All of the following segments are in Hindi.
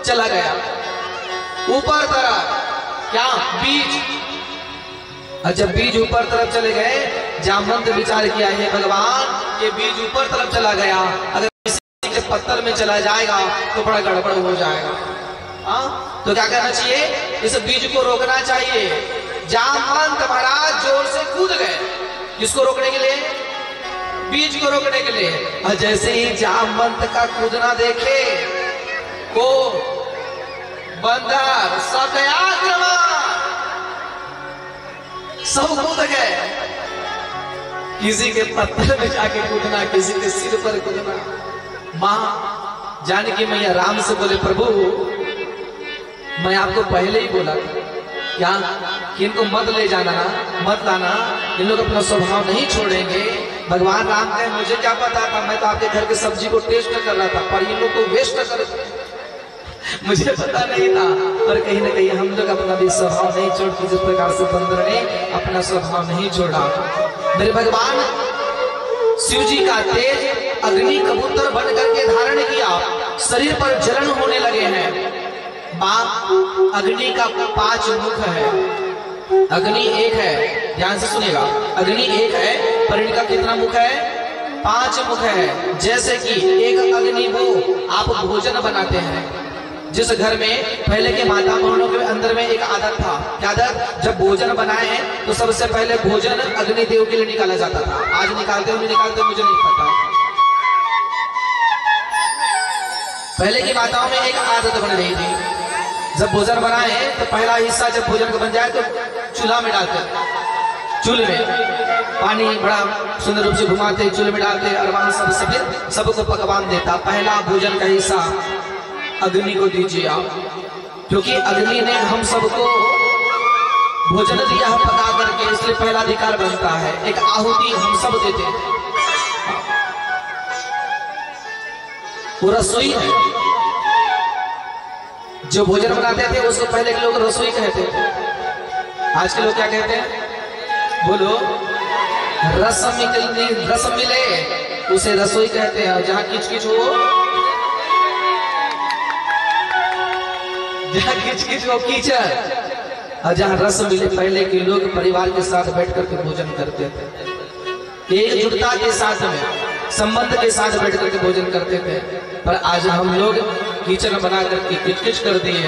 चला गया ऊपर तरफ, क्या बीज। और जब बीज ऊपर तरफ चले गए, जामवंत विचार किया है भगवान ये बीज ऊपर तरफ चला गया, अगर किसी के पत्थर में चला जाएगा तो बड़ा गड़बड़ हो जाएगा। तो क्या करना चाहिए, इस बीज को रोकना चाहिए। जामवंत महाराज जोर से कूद गए, किसको रोकने के लिए, बीज को रोकने के लिए। और जैसे ही जामवंत का कूदना देखे को बंदर सब आक्रमण, सब कूद गए। किसी के पत्थर में जाके कूदना, किसी के सिर पर कूदना। मां जानकी मैया राम से बोले, प्रभु मैं आपको पहले ही बोला था क्या कि इनको मत ले जाना ना, मत लाना, इन लोग अपना स्वभाव नहीं छोड़ेंगे। भगवान राम कहे मुझे क्या पता था, मैं तो आपके घर की सब्जी को टेस्ट कर रहा था, पर इन लोग को वेस्ट कर, मुझे पता नहीं था। पर कहीं ना कहीं हम लोग अपना भी स्वभाव नहीं छोड़ते, जिस प्रकार से बंदर ने अपना स्वभाव नहीं छोड़ा। मेरे भगवान शिव जी का तेज अग्नि कबूतर बन करके धारण किया, शरीर पर जलन होने लगे हैं। अग्नि का 5 मुख है, अग्नि एक है, ध्यान से सुनेगा, अग्नि एक है पर इनका कितना मुख है, 5 मुख है। जैसे कि एक अग्नि वो आप भोजन बनाते हैं, जिस घर में पहले के माता बहनों के अंदर में एक आदत था, क्या आदत, जब भोजन बनाए तो सबसे पहले भोजन अग्निदेव के लिए निकाला जाता था। आज निकालते हो नहीं निकालते मुझे नहीं पता, पहले की माताओं में एक आदत बन रही थी, जब भोजन बनाए तो पहला हिस्सा जब भोजन को बन जाए तो चूल्हा में डालते, चूल्हे में पानी बड़ा सुंदर रूप से घुमाते, चूल्हे में डालते और वहां सब सबको पकवान देता। पहला भोजन का हिस्सा अग्नि को दीजिए आप, क्योंकि अग्नि ने हम सबको भोजन दिया है पका करके, इसलिए पहला अधिकार बनता है। एक आहुति हम सब देते हैं, वो रसोई है। जो भोजन बनाते थे उसको पहले के लोग रसोई कहते थे, आज के लोग क्या कहते हैं, बोलो, रस मिले उसे रसोई कहते हैं। और जहां किचकिच हो, जहां किचकिच हो कीचड़, और जहां रस मिले, पहले के लोग परिवार के साथ बैठ करके भोजन करते थे, एकजुटता के साथ में, संबंध के साथ बैठ करके भोजन करते थे। पर आज हम लोग किचन बना करके किचकिच कर दिए,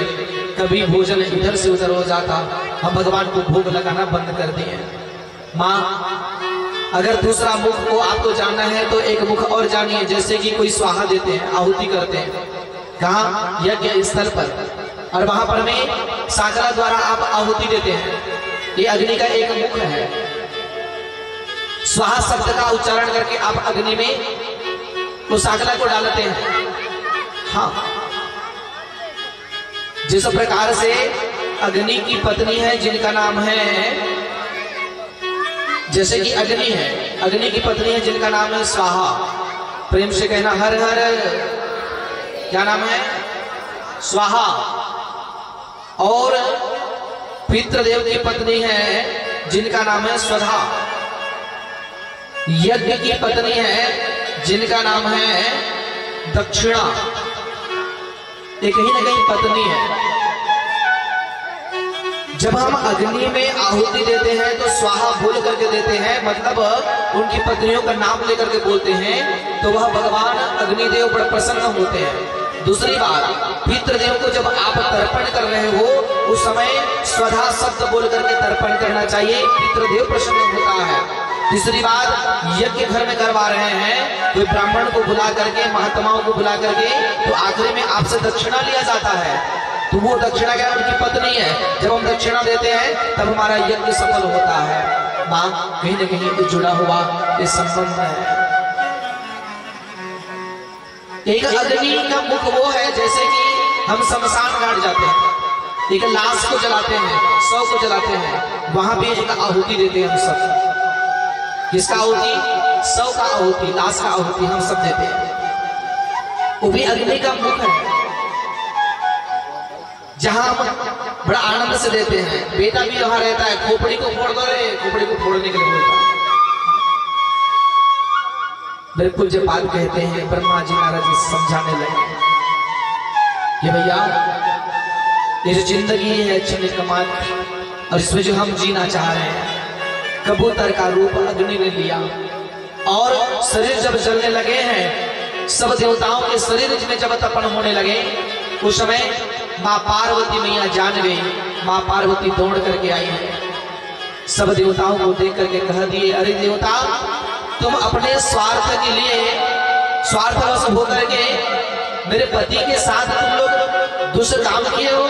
कभी भोजन इधर से उधर हो जाता, हम भगवान को भोग लगाना बंद कर दिए। माँ अगर दूसरा मुख को आपको जानना है तो एक मुख और जानिए, जैसे कि कोई स्वाहा देते हैं, आहुति करते हैं, कहाँ, यज्ञ स्थल पर, और वहां पर में साकरा द्वारा आप आहुति देते हैं, ये अग्नि का एक मुख है। स्वाहा शब्द का उच्चारण करके आप अग्नि में उस साकरा को डालते हैं। हाँ, जिस प्रकार से अग्नि की पत्नी है जिनका नाम है, जैसे कि अग्नि है, अग्नि की पत्नी है जिनका नाम है स्वाहा, प्रेम से कहना हर हर, क्या नाम है, स्वाहा। और पितृदेव की पत्नी है जिनका नाम है स्वधा, यज्ञ की पत्नी है जिनका नाम है दक्षिणा, ये कहीं ना कहीं पत्नी है। जब हम अग्नि में आहुति देते हैं तो स्वाहा बोल करके देते हैं, मतलब उनकी पत्नियों का नाम लेकर के बोलते हैं, तो वह भगवान अग्निदेव बड़े प्रसन्न होते हैं। दूसरी बात, पितृदेव को जब आप तर्पण कर रहे हो उस समय स्वधा शब्द बोल करके तर्पण करना चाहिए, पितृदेव प्रसन्न होता है। तीसरी बात, यज्ञ घर में करवा रहे हैं, कोई ब्राह्मण को बुला करके, महात्माओं को बुला करके, तो आखिरी में आपसे दक्षिणा लिया जाता है, तो वो दक्षिणा क्या, उनकी पत्नी है। जब हम दक्षिणा देते हैं तब हमारा यज्ञ सफल होता है। माँ कहीं न कहीं जुड़ा हुआ ये संबंध है। एक अग्नि का मुख वो है, जैसे कि हम शमशान घाट जाते हैं, एक लाश को जलाते हैं, शव को जलाते हैं, वहां भी एक आहुति देते हैं हम सब। किसका आहुति, शव का आहुति, लाश का आहुति हम सब देते हैं, वो भी अग्नि का मुख है, जहां हम बड़ा आनंद से देते हैं। बेटा भी वहां रहता है, खोपड़ी को फोड़ दो रे, खोपड़ी को फोड़ने के लिए बोलता है। बिल्कुल जब बात कहते हैं ब्रह्मा जी नारद जी समझाने लगे, ये भैया ये जो जिंदगी है क्षण मात्र, और इसमें जो हम जीना चाह रहे हैं, कबूतर का रूप अग्नि ने लिया और शरीर जब जलने लगे हैं, सब देवताओं के शरीर में जब तपन होने लगे, उस समय माँ पार्वती मैया जान गई। माँ पार्वती दौड़ करके आई है, सब देवताओं को देख करके कह दिए, अरे देवता, तुम अपने स्वार्थ के लिए स्वार्थवश होकर के मेरे पति के साथ तुम लोग दुष्ट काम किए हो।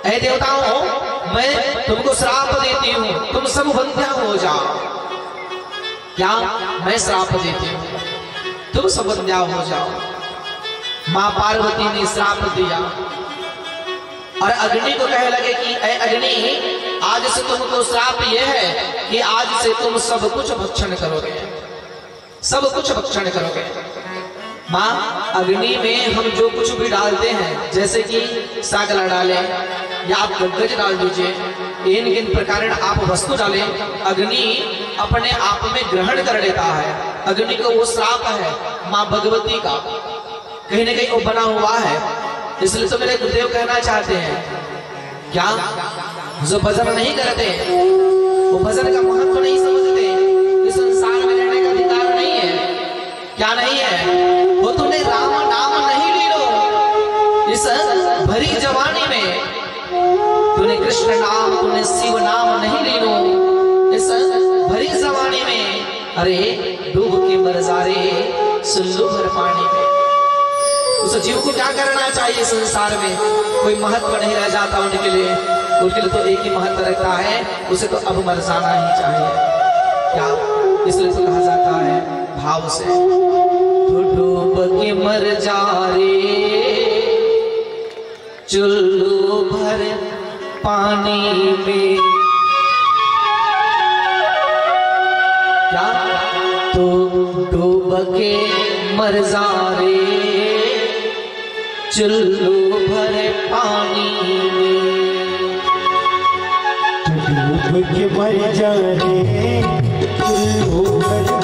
ऐ देवताओं, मैं तुमको श्राप देती हूँ, तुम सब बंध्या हो जाओ। क्या मैं श्राप देती हूँ, तुम सब बंध्या हो जाओ। माँ पार्वती ने श्राप दिया और अग्नि को कहे लगे कि ऐ अग्नि, आज से तुमको श्राप यह है कि आज से तुम सब कुछ भक्षण करोगे, सब कुछ भक्षण करोगे। माँ, अग्नि में हम जो कुछ भी डालते हैं, जैसे कि सागला डालें या आप गज डाल दीजिए, इन इन प्रकार आप वस्तु डालें, अग्नि अपने आप में ग्रहण कर लेता है। अग्नि को वो श्राप है माँ भगवती का, कहीं ना कहीं वो बना हुआ है। इसलिए तो मेरे गुरुदेव कहना चाहते हैं, क्या जो भजन नहीं करते वो भजन का महत्व नहीं समझते, इस संसार में रहने का अधिकार नहीं है। क्या नहीं है? वो तूने राम नाम नहीं ली लो इस भरी जवानी में, तूने कृष्ण नाम, तूने शिव नाम नहीं ली लो इस भरी जवानी में। अरे डूब के मर जा रे सुल्लू भर पानी में। उस जीव को क्या करना चाहिए? संसार में कोई महत्व नहीं रह जाता उनके लिए, उनके लिए तो एक ही महत्व रखता है, उसे तो अब मर जाना ही चाहिए। क्या? इसलिए तो कहा जाता है भाव से, तो डूब के मर जा रे चुल्लू भर पानी में। क्या? तो डूब के मर जा रे चुल्लू भर पानी में। डूब के मर जा रे चुल्लू भर